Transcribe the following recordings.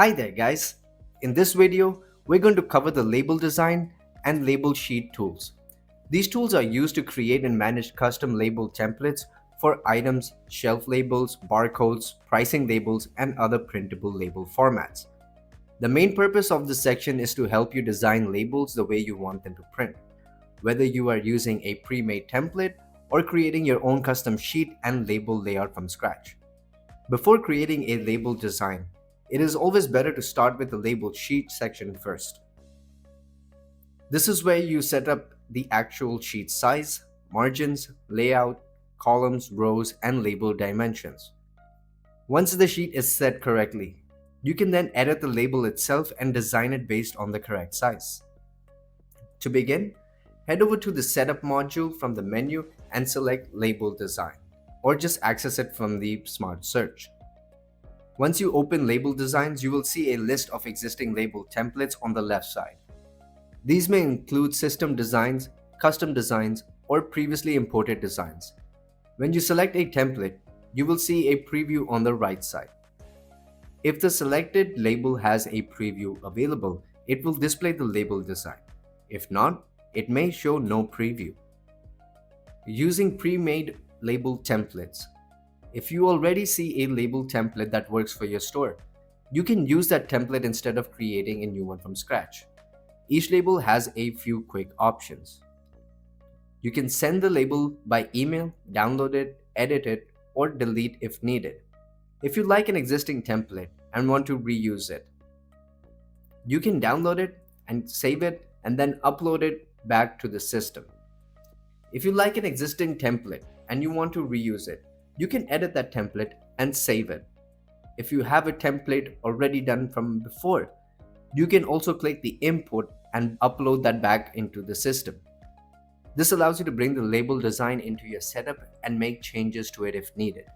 Hi there guys. In this video, we're going to cover the label design and label sheet tools. These tools are used to create and manage custom label templates for items, shelf labels, barcodes, pricing labels, and other printable label formats. The main purpose of this section is to help you design labels the way you want them to print, whether you are using a pre-made template or creating your own custom sheet and label layout from scratch. Before creating a label design, it is always better to start with the label sheet section first. This is where you set up the actual sheet size, margins, layout, columns, rows, and label dimensions. Once the sheet is set correctly, you can then edit the label itself and design it based on the correct size. To begin, head over to the Setup module from the menu and select Label Design, or just access it from the Smart Search. Once you open Label Designs, you will see a list of existing label templates on the left side. These may include system designs, custom designs, or previously imported designs. When you select a template, you will see a preview on the right side. If the selected label has a preview available, it will display the label design. If not, it may show no preview. Using pre-made label templates. If you already see a label template that works for your store, you can use that template instead of creating a new one from scratch. Each label has a few quick options. You can send the label by email, download it, edit it, or delete if needed. If you like an existing template and want to reuse it, you can download it and save it and then upload it back to the system. If you like an existing template and you want to reuse it, you can edit that template and save it. If you have a template already done from before, you can also click the import and upload that back into the system. This allows you to bring the label design into your setup and make changes to it if needed.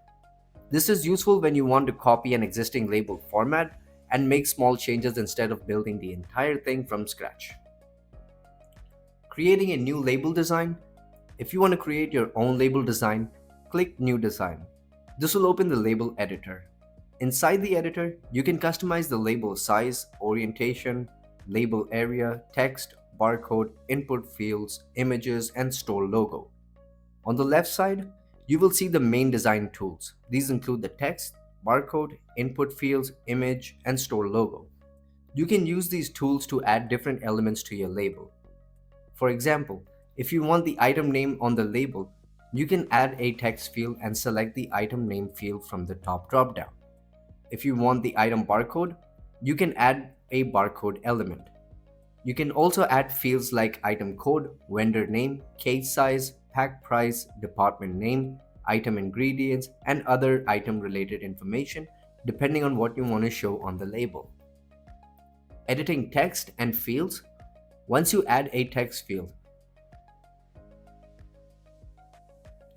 This is useful when you want to copy an existing label format and make small changes instead of building the entire thing from scratch. Creating a new label design. If you want to create your own label design, click New Design. This will open the label editor. Inside the editor, you can customize the label size, orientation, label area, text, barcode, input fields, images, and store logo. On the left side, you will see the main design tools. These include the text, barcode, input fields, image, and store logo. You can use these tools to add different elements to your label. For example, if you want the item name on the label, you can add a text field and select the item name field from the top dropdown. If you want the item barcode, you can add a barcode element. You can also add fields like item code, vendor name, case size, pack price, department name, item ingredients, and other item related information depending on what you want to show on the label. Editing text and fields. Once you add a text field,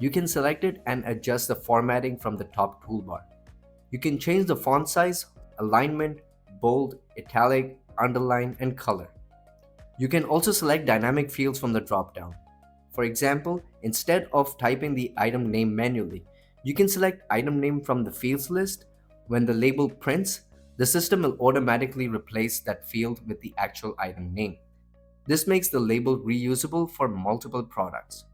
you can select it and adjust the formatting from the top toolbar. You can change the font size, alignment, bold, italic, underline, and color. You can also select dynamic fields from the dropdown. For example, instead of typing the item name manually, you can select item name from the fields list. When the label prints, the system will automatically replace that field with the actual item name. This makes the label reusable for multiple products.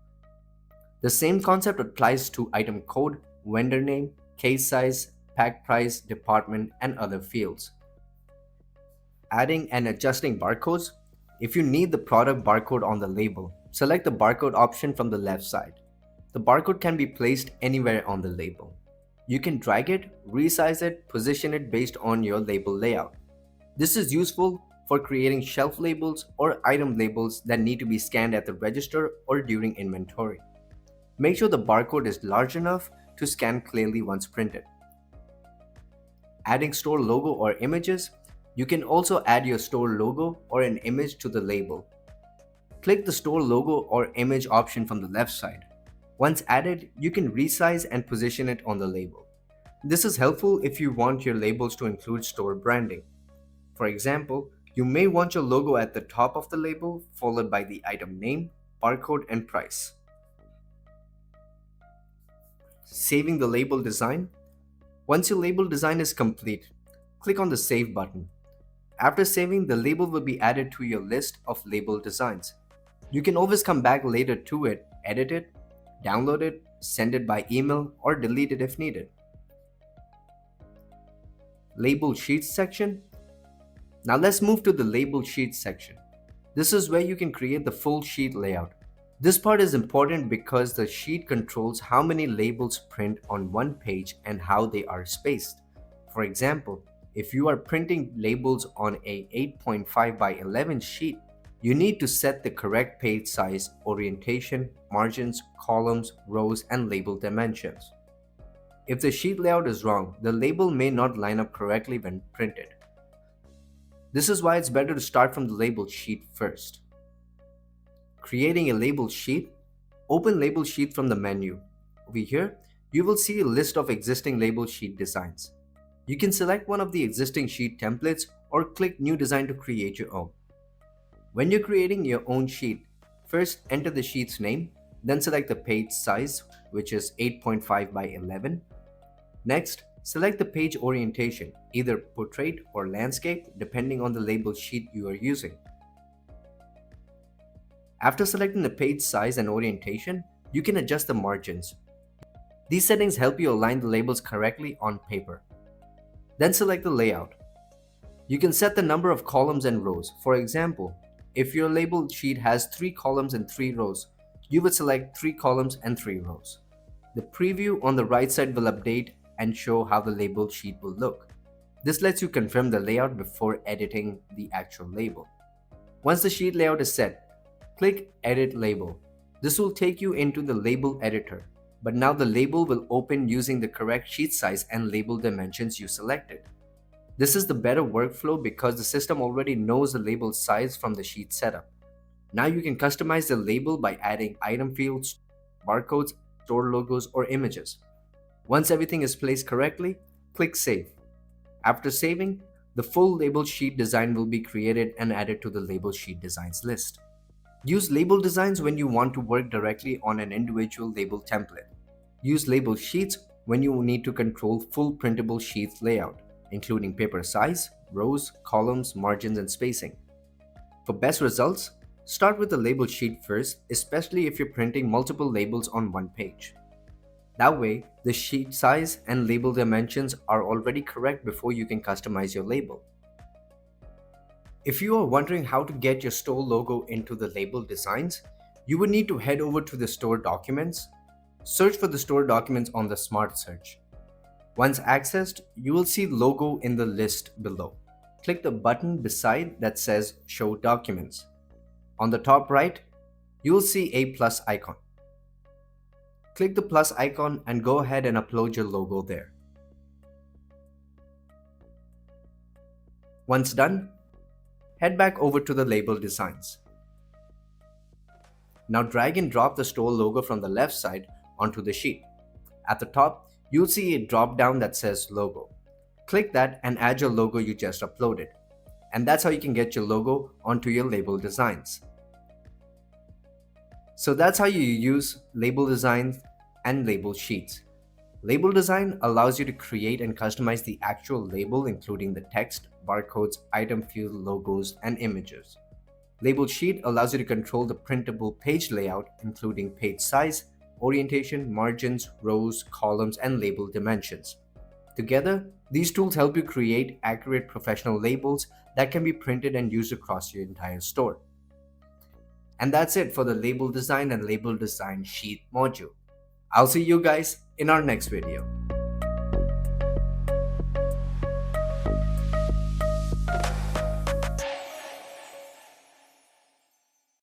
The same concept applies to item code, vendor name, case size, pack price, department, and other fields. Adding and adjusting barcodes. If you need the product barcode on the label, select the barcode option from the left side. The barcode can be placed anywhere on the label. You can drag it, resize it, position it based on your label layout. This is useful for creating shelf labels or item labels that need to be scanned at the register or during inventory. Make sure the barcode is large enough to scan clearly once printed. Adding store logo or images. You can also add your store logo or an image to the label. Click the store logo or image option from the left side. Once added, you can resize and position it on the label. This is helpful if you want your labels to include store branding. For example, you may want your logo at the top of the label, followed by the item name, barcode, and price. Saving the label design. Once your label design is complete, click on the Save button. After saving, the label will be added to your list of label designs. You can always come back later to it, edit it, download it, send it by email, or delete it if needed. Label Sheets section. Now let's move to the Label Sheets section. This is where you can create the full sheet layout. This part is important because the sheet controls how many labels print on one page and how they are spaced. For example, if you are printing labels on a 8.5 by 11 sheet, you need to set the correct page size, orientation, margins, columns, rows, and label dimensions. If the sheet layout is wrong, the label may not line up correctly when printed. This is why it's better to start from the label sheet first. Creating a label sheet. Open Label Sheet from the menu. Over here, you will see a list of existing label sheet designs. You can select one of the existing sheet templates or click New Design to create your own. When you're creating your own sheet, first enter the sheet's name, then select the page size, which is 8.5 by 11. Next, select the page orientation, either portrait or landscape, depending on the label sheet you are using. After selecting the page size and orientation, you can adjust the margins. These settings help you align the labels correctly on paper. Then select the layout. You can set the number of columns and rows. For example, if your label sheet has 3 columns and 3 rows, you would select 3 columns and 3 rows. The preview on the right side will update and show how the label sheet will look. This lets you confirm the layout before editing the actual label. Once the sheet layout is set, click Edit Label. This will take you into the label editor, but now the label will open using the correct sheet size and label dimensions you selected. This is the better workflow because the system already knows the label size from the sheet setup. Now you can customize the label by adding item fields, barcodes, store logos, or images. Once everything is placed correctly, click Save. After saving, the full label sheet design will be created and added to the label sheet designs list. Use label designs when you want to work directly on an individual label template. Use label sheets when you need to control full printable sheets layout, including paper size, rows, columns, margins, and spacing. For best results, start with the label sheet first, especially if you're printing multiple labels on one page. That way, the sheet size and label dimensions are already correct before you can customize your label. If you are wondering how to get your store logo into the label designs, you would need to head over to the store documents. Search for the store documents on the Smart Search. Once accessed, you will see logo in the list below. Click the button beside that says Show Documents. On the top right, you will see a plus icon. Click the plus icon and go ahead and upload your logo there. Once done, head back over to the label designs. Now drag and drop the store logo from the left side onto the sheet. At the top, you'll see a drop down that says Logo. Click that and add your logo you just uploaded. And that's how you can get your logo onto your label designs. So that's how you use label designs and label sheets. Label design allows you to create and customize the actual label, including the text, barcodes, item field, logos, and images. Label sheet allows you to control the printable page layout, including page size, orientation, margins, rows, columns, and label dimensions. Together, these tools help you create accurate professional labels that can be printed and used across your entire store. And that's it for the label design and label design sheet module. I'll see you guys in our next video.